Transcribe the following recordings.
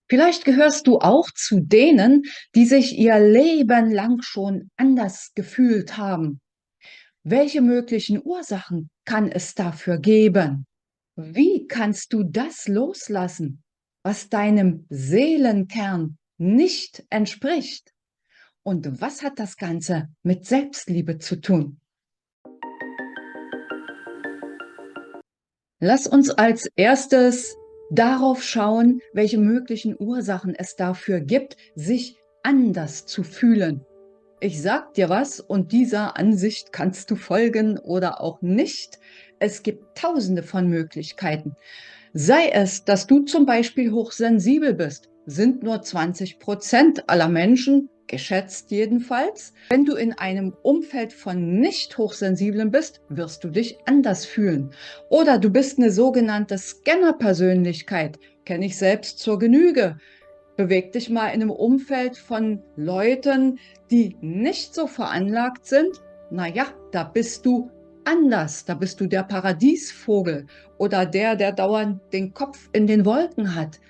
Vielleicht gehörst du auch zu denen, die sich ihr Leben lang schon anders gefühlt haben. Welche möglichen Ursachen kann es dafür geben? Wie kannst du das loslassen, was deinem Seelenkern nicht entspricht? Und was hat das Ganze mit Selbstliebe zu tun? Lass uns als erstes darauf schauen, welche möglichen Ursachen es dafür gibt, sich anders zu fühlen. Ich sag dir was und dieser Ansicht kannst du folgen oder auch nicht. Es gibt tausende von Möglichkeiten. Sei es, dass du zum Beispiel hochsensibel bist, sind nur 20% aller Menschen, geschätzt jedenfalls. Wenn du in einem Umfeld von nicht hochsensiblen bist, wirst du dich anders fühlen. Oder du bist eine sogenannte Scanner-Persönlichkeit, kenne ich selbst zur Genüge. Beweg dich mal in einem Umfeld von Leuten, die nicht so veranlagt sind. Naja, da bist du anders. Da bist du der Paradiesvogel oder der dauernd den Kopf in den Wolken hat.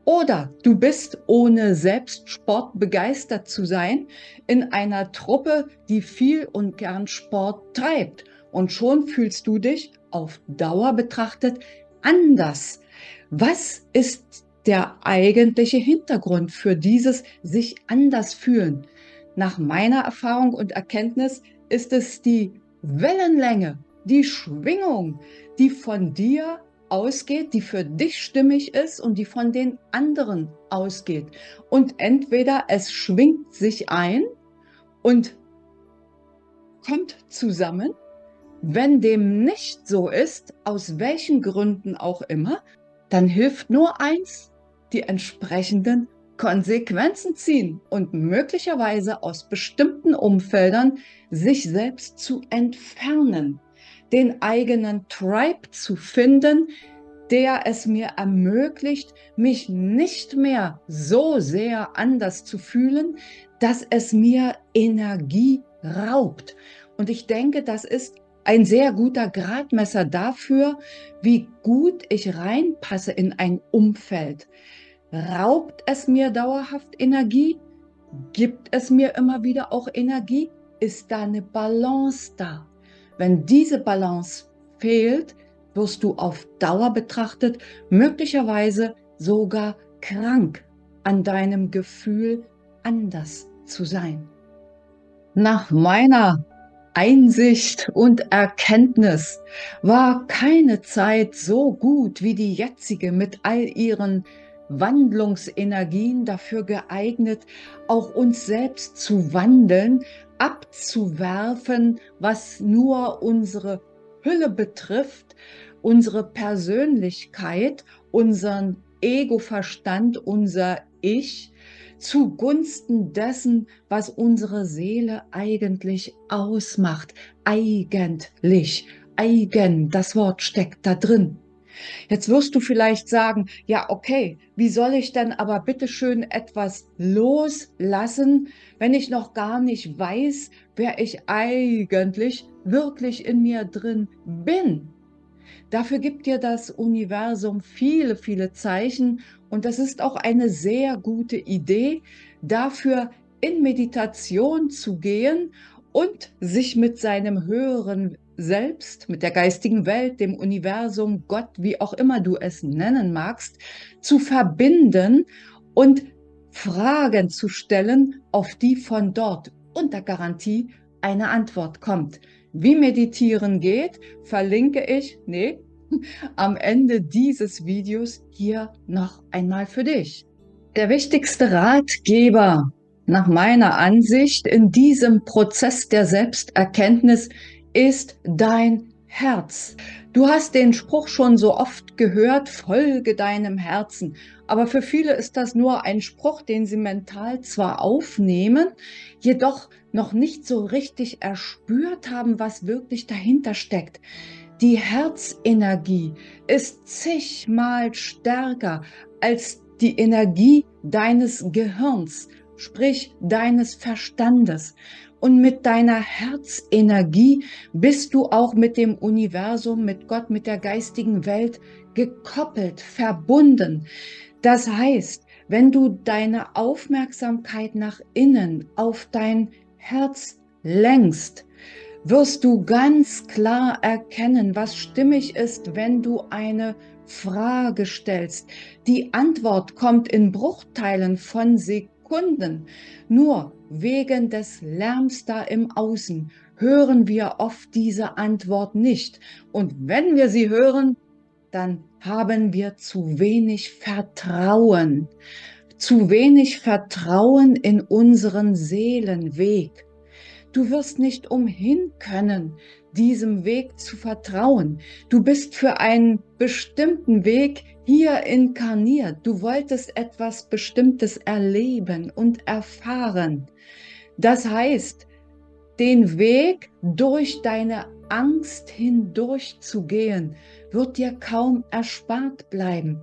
Oder du bist, ohne selbst Sport begeistert zu sein, in einer Truppe, die viel und gern Sport treibt. Und schon fühlst du dich auf Dauer betrachtet anders. Was ist der eigentliche Hintergrund für dieses sich anders fühlen? Nach meiner Erfahrung und Erkenntnis ist es die Wellenlänge, die Schwingung, die von dir ausgeht, die für dich stimmig ist und die von den anderen ausgeht. Und entweder es schwingt sich ein und kommt zusammen. Wenn dem nicht so ist, aus welchen Gründen auch immer, dann hilft nur eins: die entsprechenden Konsequenzen ziehen und möglicherweise aus bestimmten Umfeldern sich selbst zu entfernen, den eigenen Tribe zu finden, der es mir ermöglicht, mich nicht mehr so sehr anders zu fühlen, dass es mir Energie raubt. Und ich denke, das ist ein sehr guter Gradmesser dafür, wie gut ich reinpasse in ein Umfeld. Raubt es mir dauerhaft Energie? Gibt es mir immer wieder auch Energie? Ist da eine Balance da? Wenn diese Balance fehlt, wirst du auf Dauer betrachtet möglicherweise sogar krank an deinem Gefühl, anders zu sein. Nach meiner Einsicht und Erkenntnis war keine Zeit so gut wie die jetzige mit all ihren Wandlungsenergien dafür geeignet, auch uns selbst zu wandeln, abzuwerfen, was nur unsere Hülle betrifft, unsere Persönlichkeit, unseren Ego-Verstand, unser Ich, zugunsten dessen, was unsere Seele eigentlich ausmacht. Eigentlich, eigen, das Wort steckt da drin. Jetzt wirst du vielleicht sagen, ja, okay, wie soll ich denn aber bitteschön etwas loslassen, wenn ich noch gar nicht weiß, wer ich eigentlich wirklich in mir drin bin? Dafür gibt dir das Universum viele, viele Zeichen und das ist auch eine sehr gute Idee, dafür in Meditation zu gehen und sich mit seinem höheren Selbst, mit der geistigen Welt, dem Universum, Gott, wie auch immer du es nennen magst, zu verbinden und Fragen zu stellen, auf die von dort unter Garantie eine Antwort kommt. Wie Meditieren geht, verlinke ich, am Ende dieses Videos hier noch einmal für dich. Der wichtigste Ratgeber nach meiner Ansicht in diesem Prozess der Selbsterkenntnis ist dein Herz. Du hast den Spruch schon so oft gehört, folge deinem Herzen. Aber für viele ist das nur ein Spruch, den sie mental zwar aufnehmen, jedoch noch nicht so richtig erspürt haben, was wirklich dahinter steckt. Die Herzenergie ist zigmal stärker als die Energie deines Gehirns, sprich deines Verstandes. Und mit deiner Herzenergie bist du auch mit dem Universum, mit Gott, mit der geistigen Welt gekoppelt, verbunden. Das heißt, Wenn du deine Aufmerksamkeit nach innen auf dein Herz lenkst, wirst du ganz klar erkennen, was stimmig ist, wenn du eine Frage stellst. Die Antwort kommt in Bruchteilen von Sekunden. Nur wegen des Lärms da im Außen hören wir oft diese Antwort nicht. Und wenn wir sie hören, dann haben wir zu wenig Vertrauen. Zu wenig Vertrauen in unseren Seelenweg. Du wirst nicht umhin können, diesem Weg zu vertrauen. Du bist für einen bestimmten Weg hier inkarniert. Du wolltest etwas Bestimmtes erleben und erfahren. Das heißt, den Weg durch deine Angst hindurch zu gehen, wird dir kaum erspart bleiben.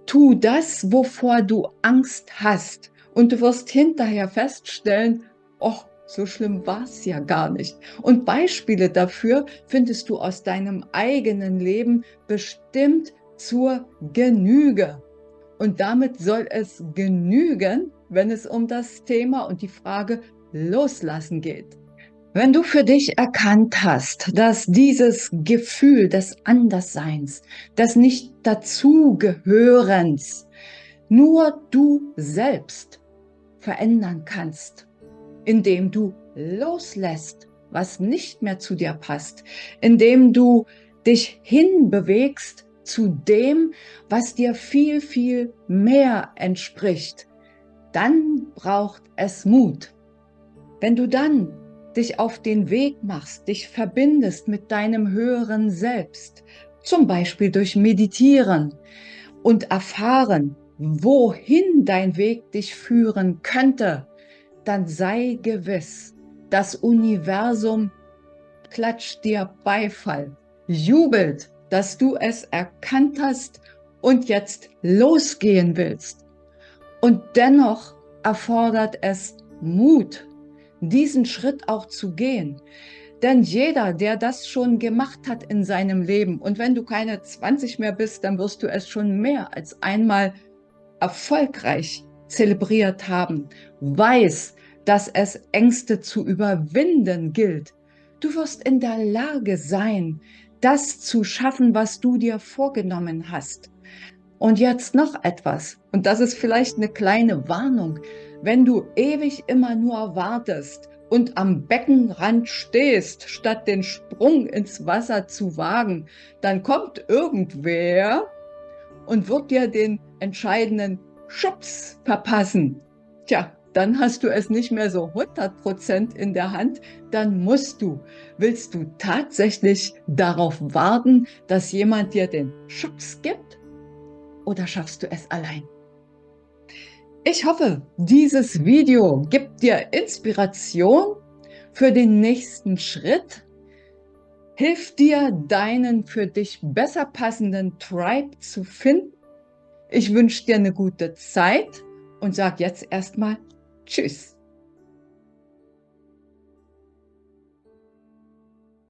Tu das, wovor du Angst hast, und du wirst hinterher feststellen, ach, so schlimm war es ja gar nicht. Und Beispiele dafür findest du aus deinem eigenen Leben bestimmt zur Genüge. Und damit soll es genügen, wenn es um das Thema und die Frage Loslassen geht. Wenn du für dich erkannt hast, dass dieses Gefühl des Andersseins, des Nicht-Dazugehörens nur du selbst verändern kannst, indem du loslässt, was nicht mehr zu dir passt, indem du dich hinbewegst zu dem, was dir viel, viel mehr entspricht, dann braucht es Mut. Wenn du dann dich auf den Weg machst, dich verbindest mit deinem höheren Selbst, zum Beispiel durch Meditieren und erfahren, wohin dein Weg dich führen könnte, dann sei gewiss, das Universum klatscht dir Beifall, jubelt, dass du es erkannt hast und jetzt losgehen willst. Und dennoch erfordert es Mut, diesen Schritt auch zu gehen. Denn jeder, der das schon gemacht hat in seinem Leben, und wenn du keine 20 mehr bist, dann wirst du es schon mehr als einmal erfolgreich zelebriert haben, weiß, dass es Ängste zu überwinden gilt. Du wirst in der Lage sein, das zu schaffen, was du dir vorgenommen hast. Und jetzt noch etwas, und das ist vielleicht eine kleine Warnung. Wenn du ewig immer nur wartest und am Beckenrand stehst, statt den Sprung ins Wasser zu wagen, dann kommt irgendwer und wird dir den entscheidenden Schubs verpassen. Tja, dann hast du es nicht mehr so 100% in der Hand, dann musst du. Willst du tatsächlich darauf warten, dass jemand dir den Schubs gibt? Oder schaffst du es allein? Ich hoffe, dieses Video gibt dir Inspiration für den nächsten Schritt, hilft dir, deinen für dich besser passenden Tribe zu finden. Ich wünsche dir eine gute Zeit und sage jetzt erstmal Tschüss.